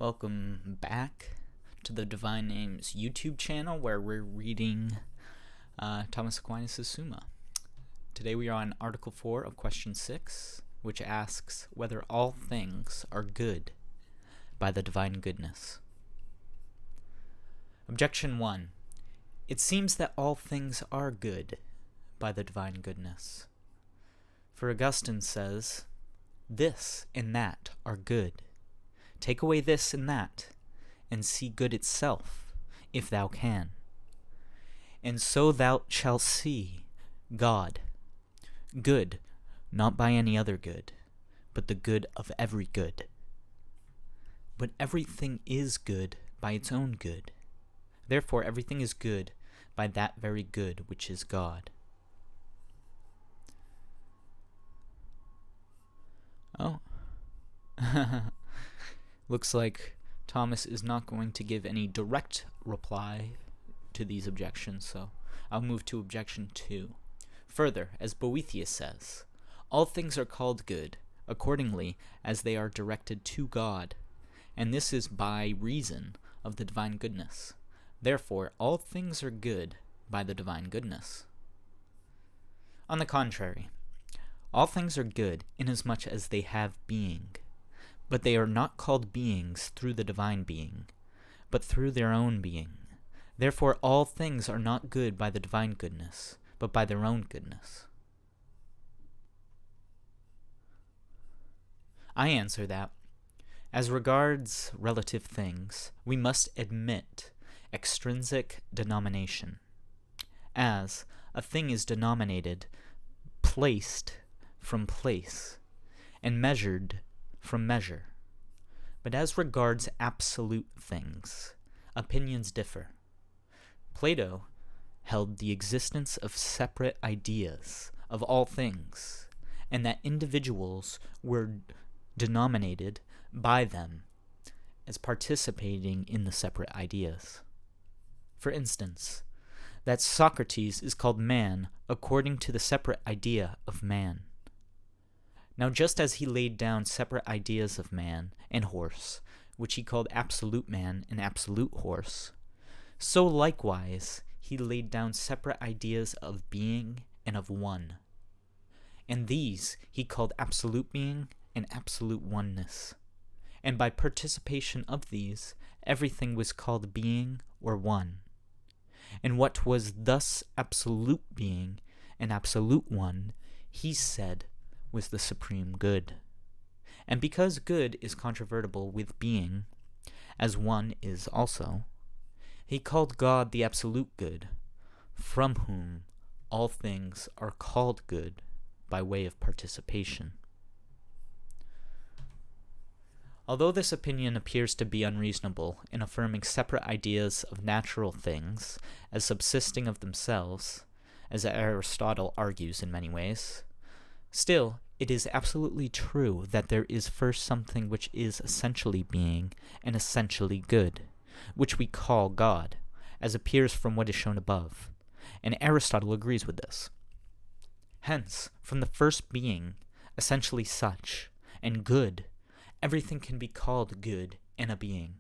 Welcome back to the Divine Names YouTube channel where we're reading Thomas Aquinas' Summa. Today we are on Article 4 of Question 6, which asks whether all things are good by the divine goodness. Objection 1. It seems that all things are good by the divine goodness. For Augustine says, "This and that are good. Take away this and that, and see good itself, if thou can. And so thou shalt see God, good, not by any other good, but the good of every good. But everything is good by its own good. Therefore everything is good by that very good which is God." Oh. Looks like Thomas is not going to give any direct reply to these objections, so I'll move to objection 2. Further, as Boethius says, all things are called good, accordingly as they are directed to God, and this is by reason of the divine goodness. Therefore, all things are good by the divine goodness. On the contrary, all things are good inasmuch as they have being, but they are not called beings through the divine being, but through their own being. Therefore all things are not good by the divine goodness, but by their own goodness. I answer that, as regards relative things, we must admit extrinsic denomination, as a thing is denominated placed from place, and measured from measure. But as regards absolute things, opinions differ. Plato held the existence of separate ideas of all things, and that individuals were denominated by them as participating in the separate ideas. For instance, that Socrates is called man according to the separate idea of man. Now just as he laid down separate ideas of man and horse, which he called absolute man and absolute horse, so likewise he laid down separate ideas of being and of one. And these he called absolute being and absolute oneness. And by participation of these, everything was called being or one. And what was thus absolute being and absolute one, he said, was the supreme good. And because good is controvertible with being, as one is also, he called God the absolute good, from whom all things are called good by way of participation. Although this opinion appears to be unreasonable in affirming separate ideas of natural things as subsisting of themselves, as Aristotle argues in many ways, still, it is absolutely true that there is first something which is essentially being and essentially good, which we call God, as appears from what is shown above, and Aristotle agrees with this. Hence, from the first being, essentially such, and good, everything can be called good in a being,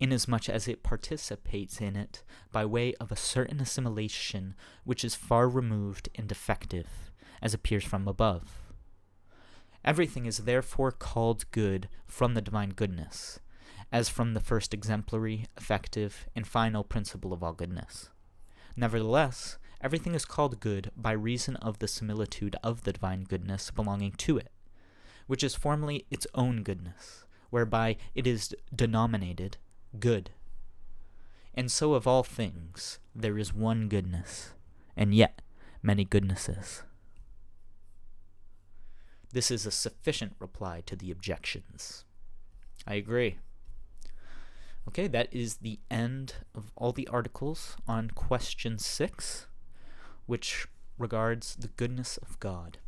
inasmuch as it participates in it by way of a certain assimilation which is far removed and defective, as appears from above. Everything is therefore called good from the divine goodness, as from the first exemplary, effective, and final principle of all goodness. Nevertheless, everything is called good by reason of the similitude of the divine goodness belonging to it, which is formally its own goodness, whereby it is denominated good. And so of all things there is one goodness, and yet many goodnesses. This is a sufficient reply to the objections. I agree. Okay, that is the end of all the articles on question 6, which regards the goodness of God.